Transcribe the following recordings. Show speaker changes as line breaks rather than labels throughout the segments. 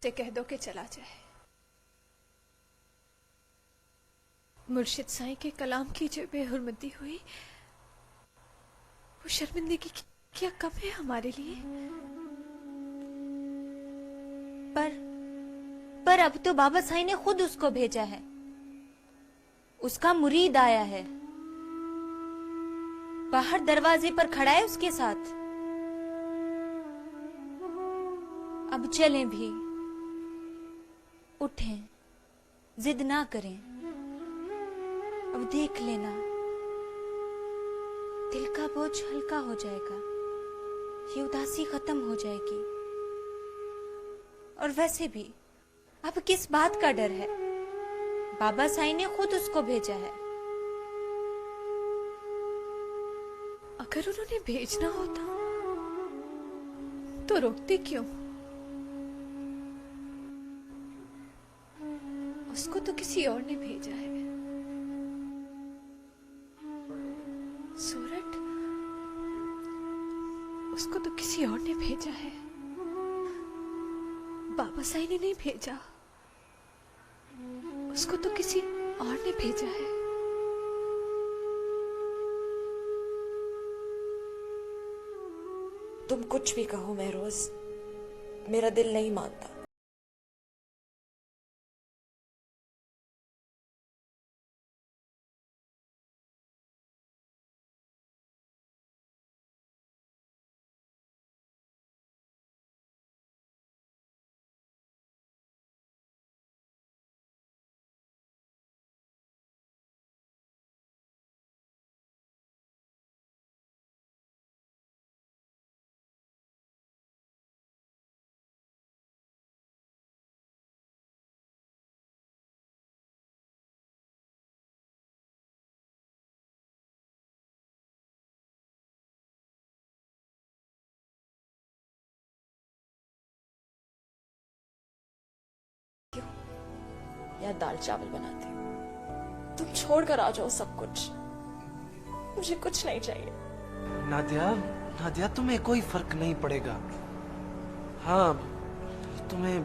से कह दो कि चला जाए। मुर्शिद साईं के कलाम की जो बेहुरमती हुई, वो शर्मिंदगी क्या कम है हमारे लिए?
पर अब तो बाबा साईं ने खुद उसको भेजा है, उसका मुरीद आया है, बाहर दरवाजे पर खड़ा है उसके साथ। अब चलें भी, उठें, जिद ना करें। अब देख लेना, दिल का बोझ हल्का हो जाएगा, ये उदासी खत्म हो जाएगी। और वैसे भी अब किस बात का डर है? बाबा साईं ने खुद उसको भेजा है।
अगर उन्होंने भेजना होता तो रोकते क्यों? उसको तो किसी और ने भेजा है। सूरत, उसको तो किसी और ने भेजा है, बाबा साईं ने नहीं भेजा। उसको तो किसी और ने भेजा है।
तुम कुछ भी कहो महरोज, मेरा दिल नहीं मानता। या दाल चावल बनाते हो? तुम छोड़कर आ जाओ सब कुछ, मुझे कुछ नहीं चाहिए।
नादिया, नादिया तुम्हें कोई फर्क नहीं पड़ेगा। हाँ, तुम्हें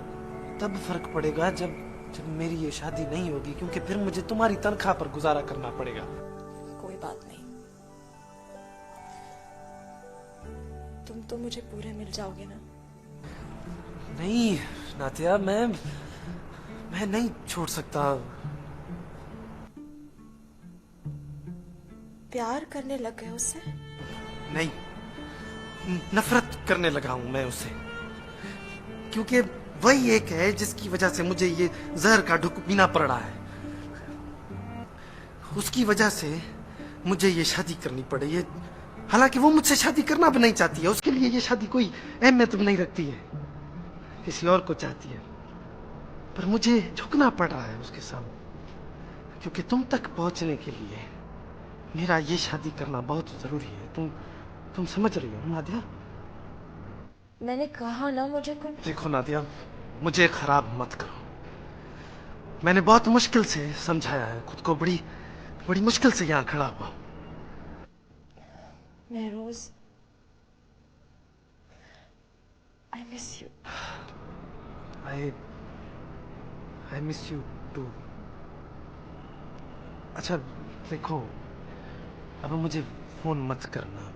तब फर्क पड़ेगा जब जब मेरी ये शादी नहीं होगी, क्योंकि फिर मुझे तुम्हारी तनख्वाह पर गुजारा करना पड़ेगा।
कोई बात नहीं, तुम तो मुझे पूरे मिल जाओगे ना?
नहीं नादिया, मैं नहीं छोड़ सकता।
प्यार करने लग गए उससे?
नहीं, नफरत करने लगा हूं मैं उससे, क्योंकि वही एक है जिसकी वजह से मुझे ये जहर का ढुक पीना पड़ रहा है। उसकी वजह से मुझे ये शादी करनी पड़ी है, हालांकि वो मुझसे शादी करना भी नहीं चाहती है। उसके लिए ये शादी कोई अहमियत भी नहीं रखती है, किसी और को चाहती है। पर मुझे झुकना पड़ रहा है उसके सामने, क्योंकि तुम तक पहुंचने के लिए मेरा ये शादी करना बहुत जरूरी है। तुम समझ रही हो नादिया?
मैंने कहा ना मुझे कुछ।
देखो नादिया, मुझे खराब मत करो। मैंने बहुत मुश्किल से समझाया है खुद को, बड़ी बड़ी मुश्किल से यहाँ खड़ा हुआ।
Mehroz, I miss you.
I I miss you too. अच्छा देखो, अब मुझे फोन मत करना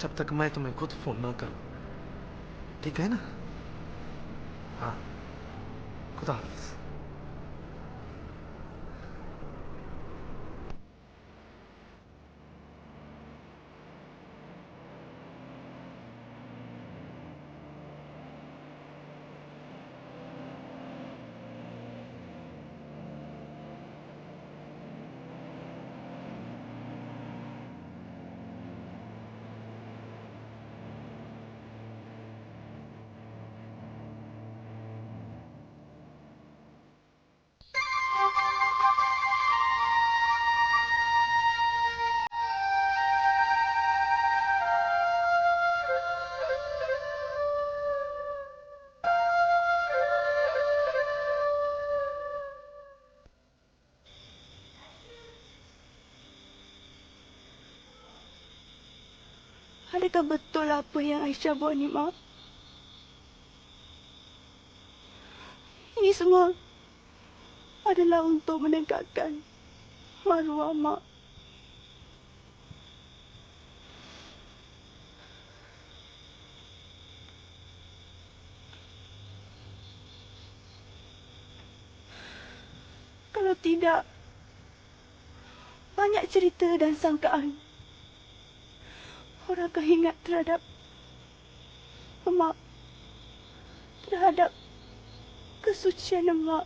जब तक मैं तुम्हें खुद फोन ना करूं, ठीक है ना? हाँ, खुदा हाफिज।
Halika betul apa yang Aisyah buat ni, Mak? Ini semua adalah untuk menegakkan maruah Mak. Kalau tidak, banyak cerita dan sangkaan orang akan ingat terhadap Mak, terhadap kesucian Mak,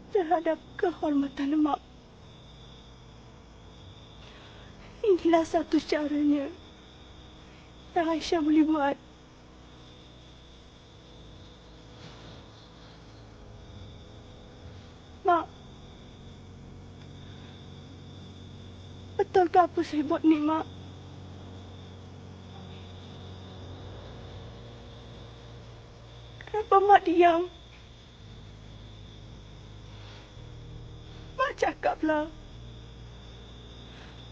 terhadap kehormatan Mak. Inilah satu caranya yang Aisyah boleh buat. Mak, betulkah apa saya buat ni, Mak? Kenapa Mak diam? Mak cakaplah.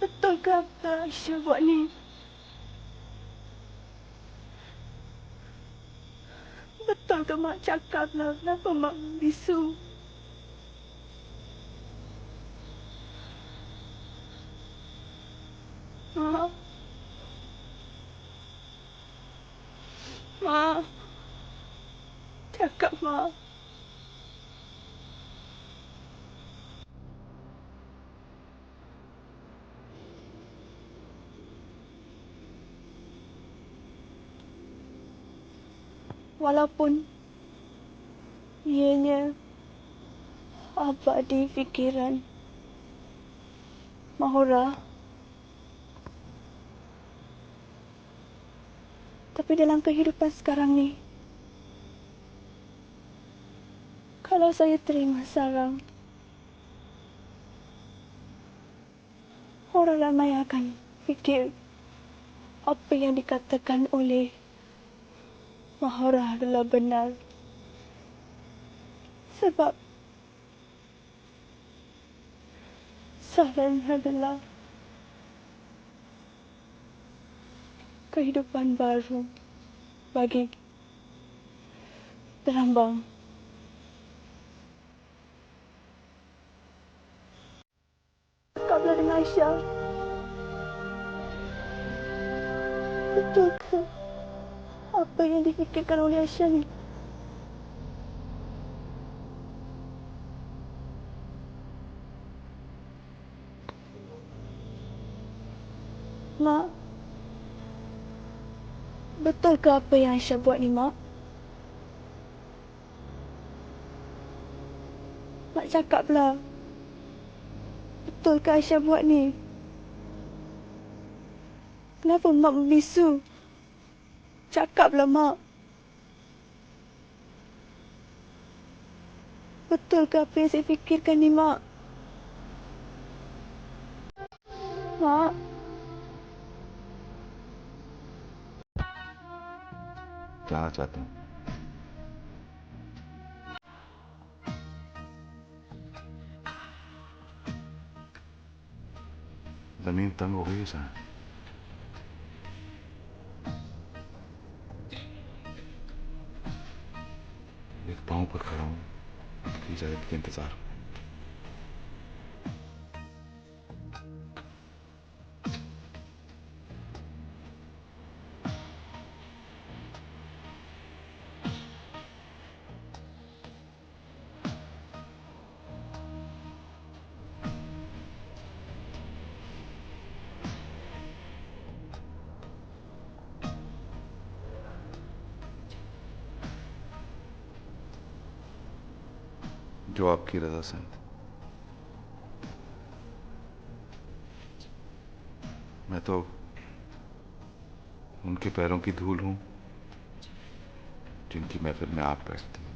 Betulkah apa Aisyah buat ni? Betul ke Mak cakaplah? Kenapa Mak bisu? Mak. Mak. Cakap, Mak. Walaupun ianya abadi fikiran Mahura, tapi dalam kehidupan sekarang ni, kalau saya terima sarang, orang ramai akan fikir apa yang dikatakan oleh Mahura adalah benar. Sebab sarang adalah kehidupan baru bagi Terambang. Cakaplah dengan Aisyah. Betul ke apa yang difikirkan oleh Aisyah ni? Mak, betul ke apa yang Aisyah buat ni, Mak? Mak cakaplah. Betul ke Aisyah buat ni? Kenapa Mak membisu? Cakaplah, Mak. Betul ke apa yang saya fikirkan ni, Mak? Mak.
जाना चाहता हूँ। जमीन तंग हो गई है sir. एक पाँव पर खड़ा हूँ, इजाजत के इंतजार में। जो आपकी रजा से मैं तो उनके पैरों की धूल हूं जिनकी महफिल में आप बैठती।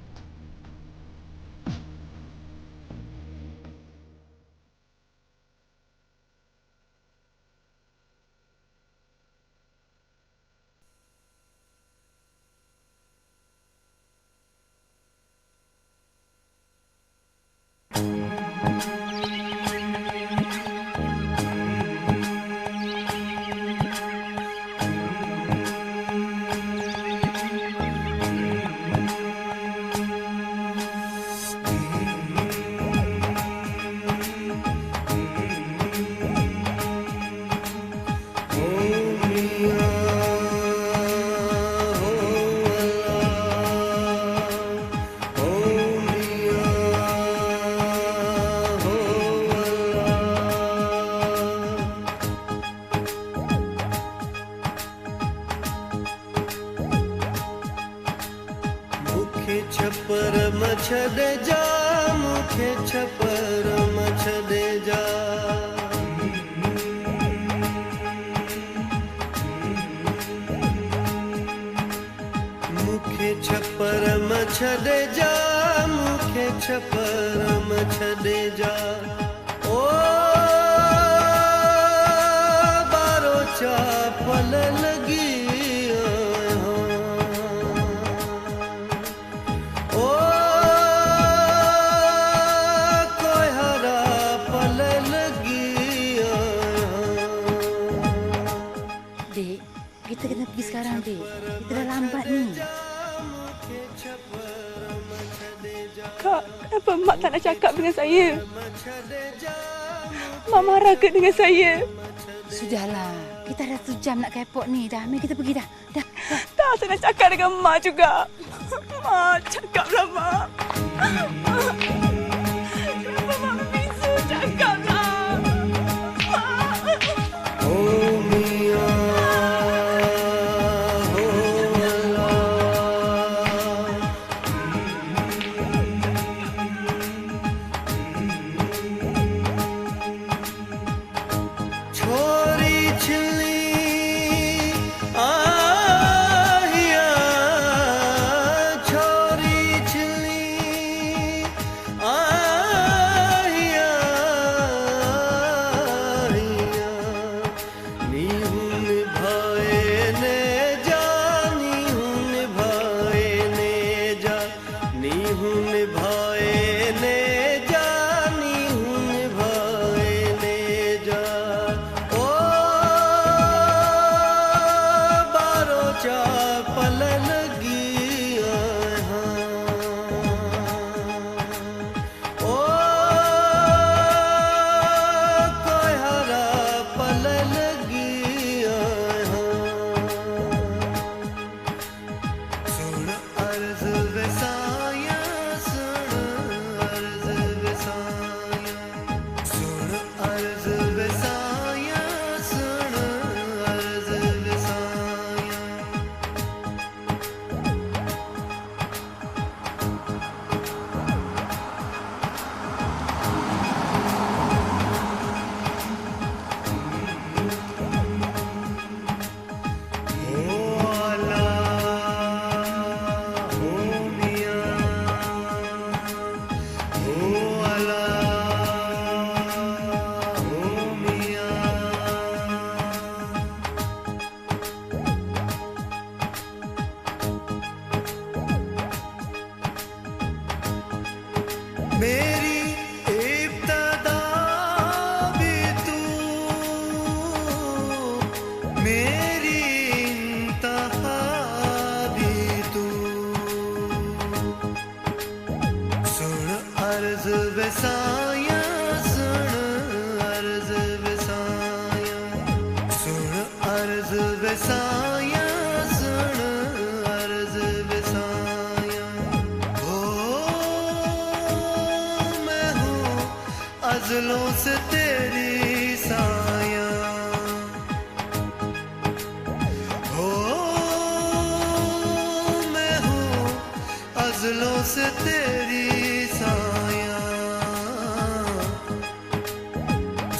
छपर मछदे जा मुखे छपर मछदे जा मुखे छपर मछदे जा मुखे छपर मछदे जा ओ बारो चापल लगी ओ कोई हरा पल लगी
Dek, kita kena pergi sekarang, Dek. Kita dah lambat ni.
Kak, kenapa Mak tak nak cakap dengan saya? Mak marah ke dengan saya?
Sudahlah. Kita dah 1 jam nak ke airport ni. Dah, mari kita pergi dah. Dah.
Tak, saya nak cakap dengan Mak juga. Mak, cakaplah Mak. Kenapa Mak berbisu? Cakaplah. Mak.
Oh Mia छोरी छिली आहिया छोरी छिली आहिया नीहुन भाए ने जा नीहुन भाए ने जा नीहुन भाए ने जा नीहुन भाए ने जा ओ बारो चापल लगी ओ कोई हरा पल लगी सुन अर्ज वसाया सुन अर्ज वसाया सुन अर्ज वसाया सुन अर्ज वसाया ओ आला ओ मियां ओ आला ओ मियां मेरी इब्तदा भी तू मेरी इंतहा भी तू सुन अर्ज वसाया सुन अर्ज वसाया सुन अर्ज वसाया सुन अर्ज वसाया हो मैं हूँ अज़लों से तेरी साया हो मैं हूँ अज़लों से तेरी साया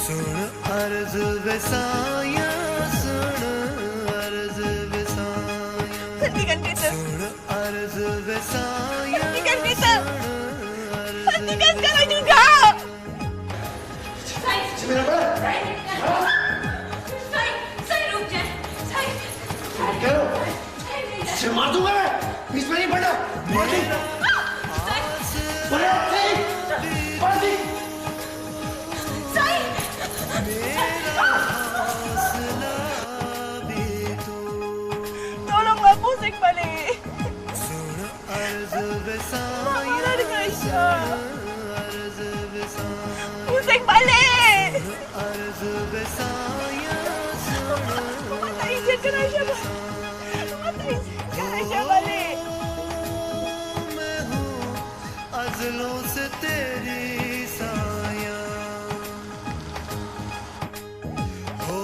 सुन अर्ज वसाया सुन अर्ज वसाया
Hentikan kereta.
सुन अर्ज वसाया
Hentikan kereta.
सुन अर्ज
Hentikan sekarang juga.
इसे मार दूंगा मैं इसमें नहीं पड़ा मार दूं बड़ा सही मार दी
Tolong Mak pusing balik. Mak marah dengan Aisyah. Pusing balik. Mak tak izinkan Aisyah balik. Mak tak izinkan Aisyah balik.
मैं हूँ अज़लों से तेरी साया हो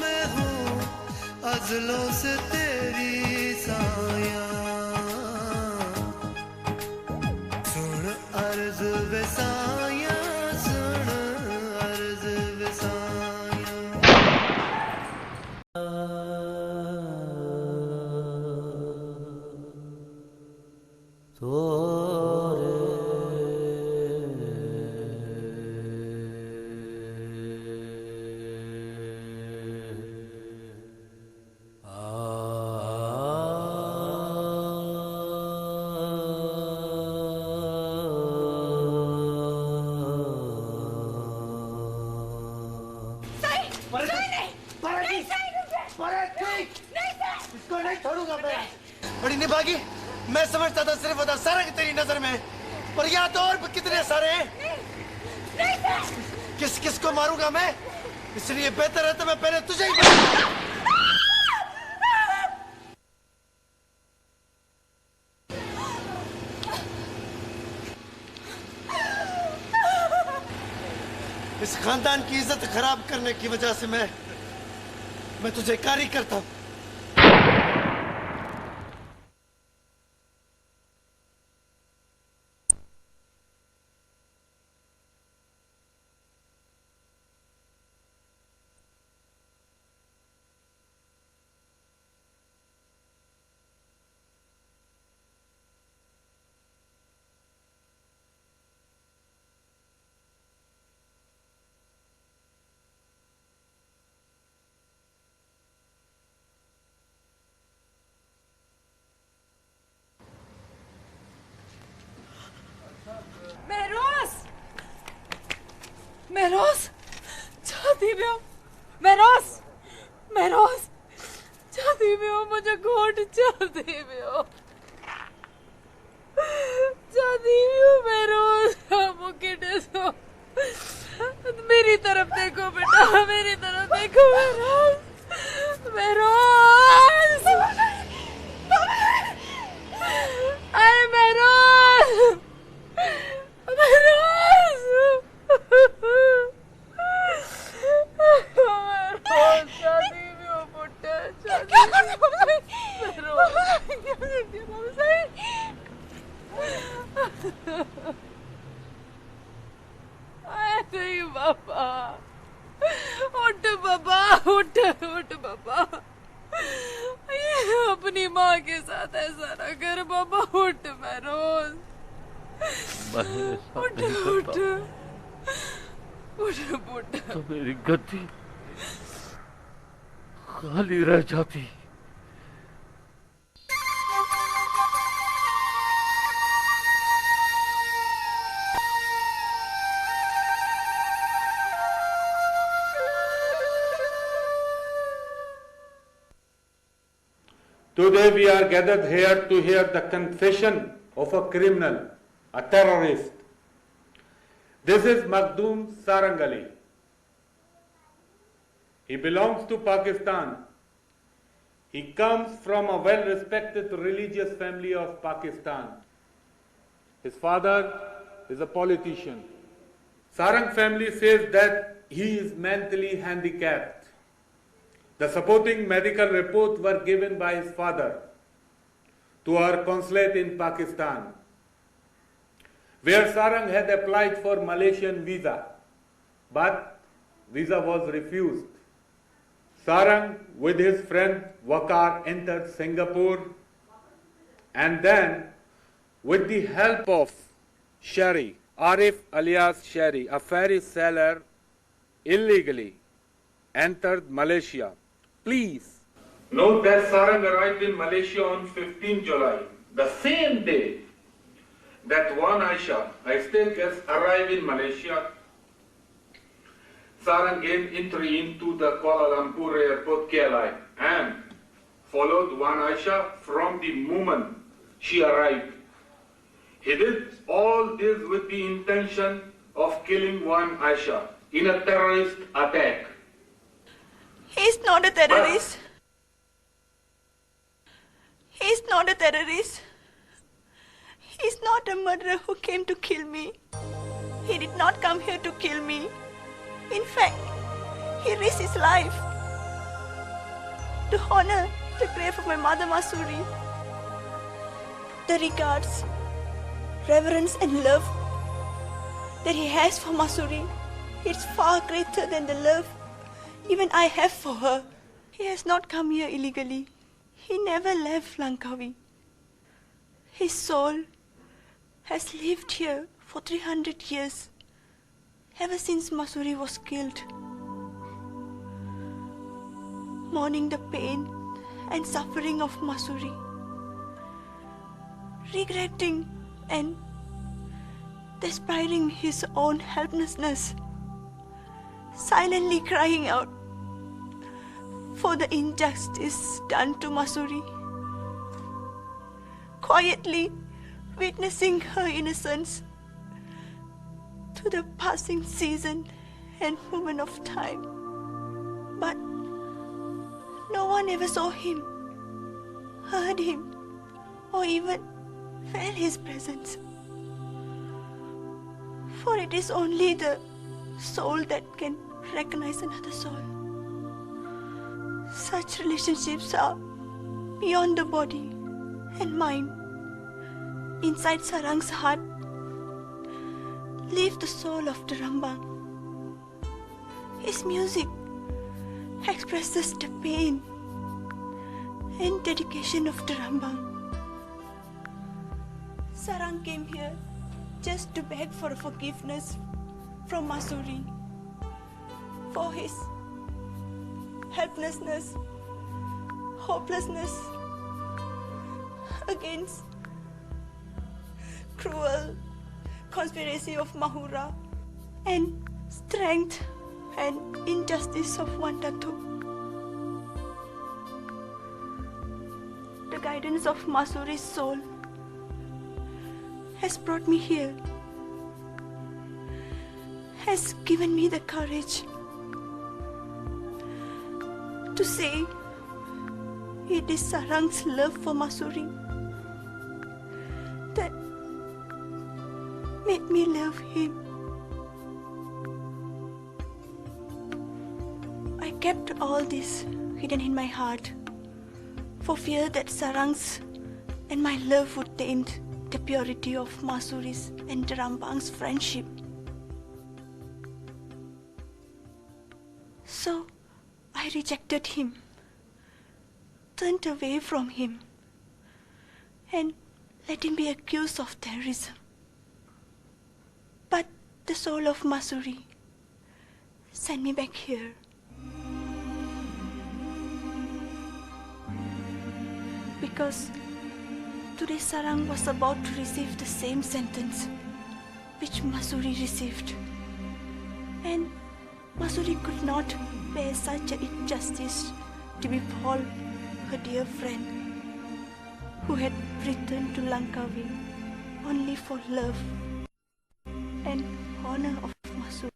मैं हूँ अज़लों से तेरी साया
नहीं, इसको नहीं छोड़ूंगा मैं। बड़ी निभागी, मैं समझता था सिर्फ उधर सारा की तेरी नजर में, पर यहाँ तो और भी कितने सारे हैं। किस किस को मारूंगा मैं, इसलिए बेहतर है तो मैं पहले तुझे ही मारूंगा। इस खानदान की इज्जत खराब करने की वजह से मैं तुझे कारी करता हूं।
महरोज छाती में हो, महरोज महरोज छाती में हो, मुझे घोट छाती में हो, छाती में हो महरोज। मेरी तरफ देखो बेटा, मेरी तरफ देखो महरोज, महरोज, अरे महरोज, महरोज, शादी में हो पुट्टे, क्या करती नहीं बाबा, उठ बाबा, उठ उठ बाबा, ये अपनी माँ के साथ ऐसा ना कर बाबा, उठ महरोज, उठ उठ उठ उठ।
तो मेरी गद्दी खाली रह जाती।
Today we are gathered here to hear the confession of a criminal, a terrorist. This is Makhdoom Sarang Ali. He belongs to Pakistan. He comes from a well-respected religious family of Pakistan. His father is a politician. Sarang family says that he is mentally handicapped. The supporting medical reports were given by his father to our consulate in Pakistan, where Sarang had applied for Malaysian visa, but visa was refused. Sarang, with his friend Waqar, entered Singapore, and then, with the help of Sherry, Arif alias Sherry, a ferry sailor, illegally entered Malaysia. Please note that Sarang arrived in Malaysia on 15 July, the same day that Wan Aisha, a state guest, arrived in Malaysia. Sarang gained entry into the Kuala Lumpur airport KLI and followed Wan Aisha from the moment she arrived. He did all this with the intention of killing Wan Aisha in a terrorist attack.
He's not a terrorist. He's not a terrorist. He's not a murderer who came to kill me. He did not come here to kill me. In fact, he risked his life to honor the grave of my mother Masuri. The regards, reverence and love that he has for Masuri is far greater than the love even I have for her. He has not come here illegally. He never left Langkawi. His soul has lived here for 300 years, ever since Masuri was killed. Mourning the pain and suffering of Masuri, regretting and despairing his own helplessness, silently crying out, for the injustice done to Masuri. Quietly witnessing her innocence to the passing season and moment of time. But no one ever saw him, heard him, or even felt his presence. For it is only the soul that can recognize another soul. Such relationships are beyond the body and mind. Inside Sarang's heart lives the soul of the Rambang. His music expresses the pain and dedication of the Rambang. Sarang came here just to beg for forgiveness from Masuri for his helplessness, hopelessness against cruel conspiracy of Mahura and strength and injustice of Wandatu. The guidance of Masuri's soul has brought me here, has given me the courage to say it is Sarang's love for Masuri that made me love him. I kept all this hidden in my heart for fear that Sarang's and my love would taint the purity of Masuri's and Rambang's friendship. So I rejected him, turned away from him, and let him be accused of terrorism. But the soul of Masuri sent me back here. Because today Sarang was about to receive the same sentence which Masuri received. And Masuri could not bear such an injustice to befall her dear friend who had returned to Langkawi only for love and honor of Masuri.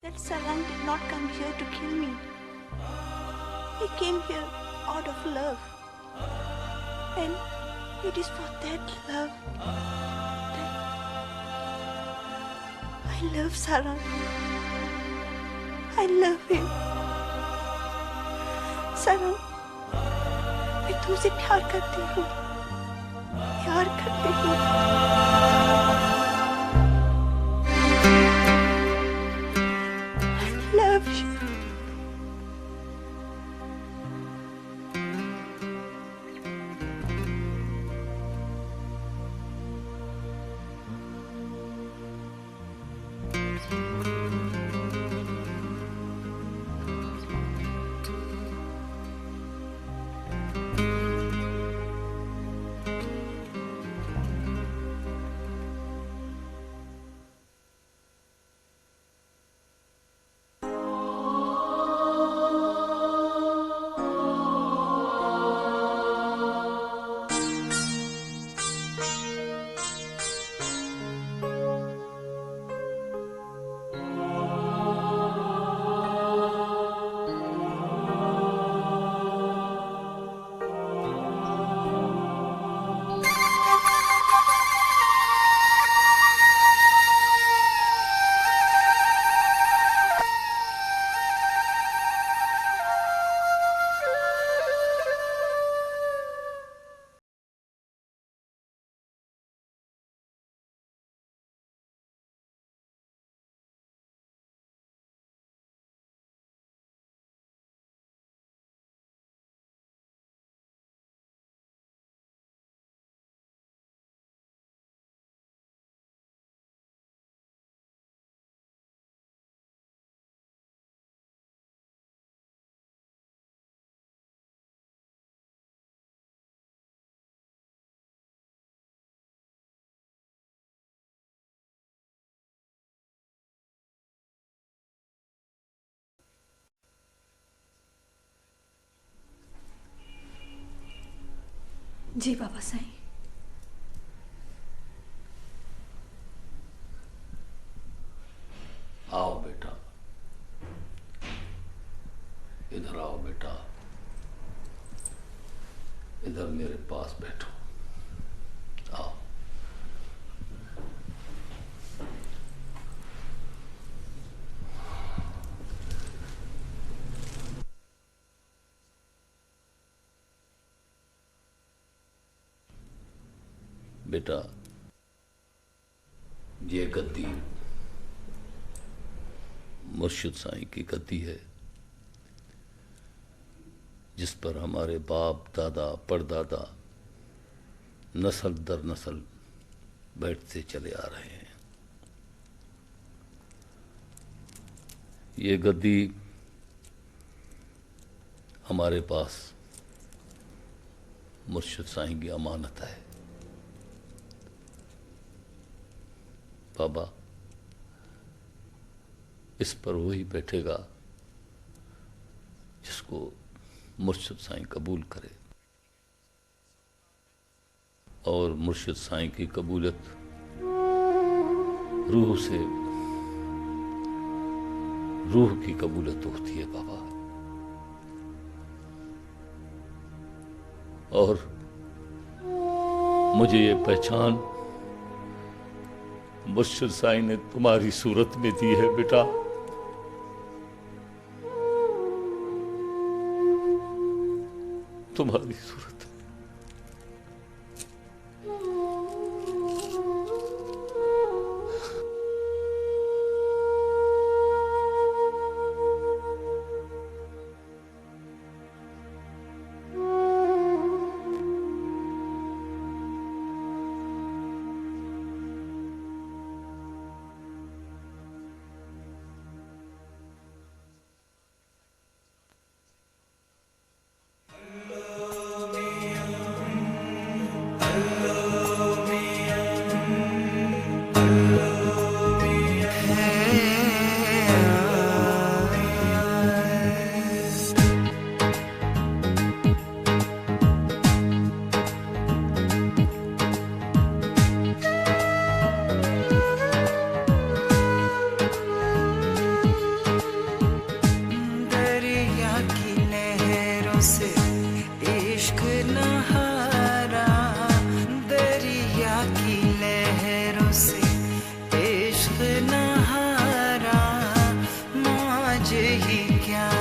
That Sarang did not come here to kill me. He came here out of love. And it is for that love that I love Sarang. I love him. Sarang, मैं तुझसे प्यार करती हूँ, प्यार करती हूँ. I love you.
जी बाबा साईं।
आओ बेटा, इधर आओ बेटा, इधर मेरे पास बैठो। आओ। बेटा, ये गद्दी मुर्शिद साईं की गद्दी है, जिस पर हमारे बाप दादा परदादा नस्ल दर नस्ल बैठते चले आ रहे हैं। ये गद्दी हमारे पास मुर्शिद साईं की अमानत है। बाबा, इस पर वही बैठेगा जिसको मुर्शिद साईं कबूल करे, और मुर्शिद साईं की कबूलियत रूह से, रूह की कबूलियत होती है बाबा। और मुझे ये पहचान मुर्शिद साईं ने तुम्हारी सूरत में दी है बेटा। तुम्हारी सूरत।
ही क्या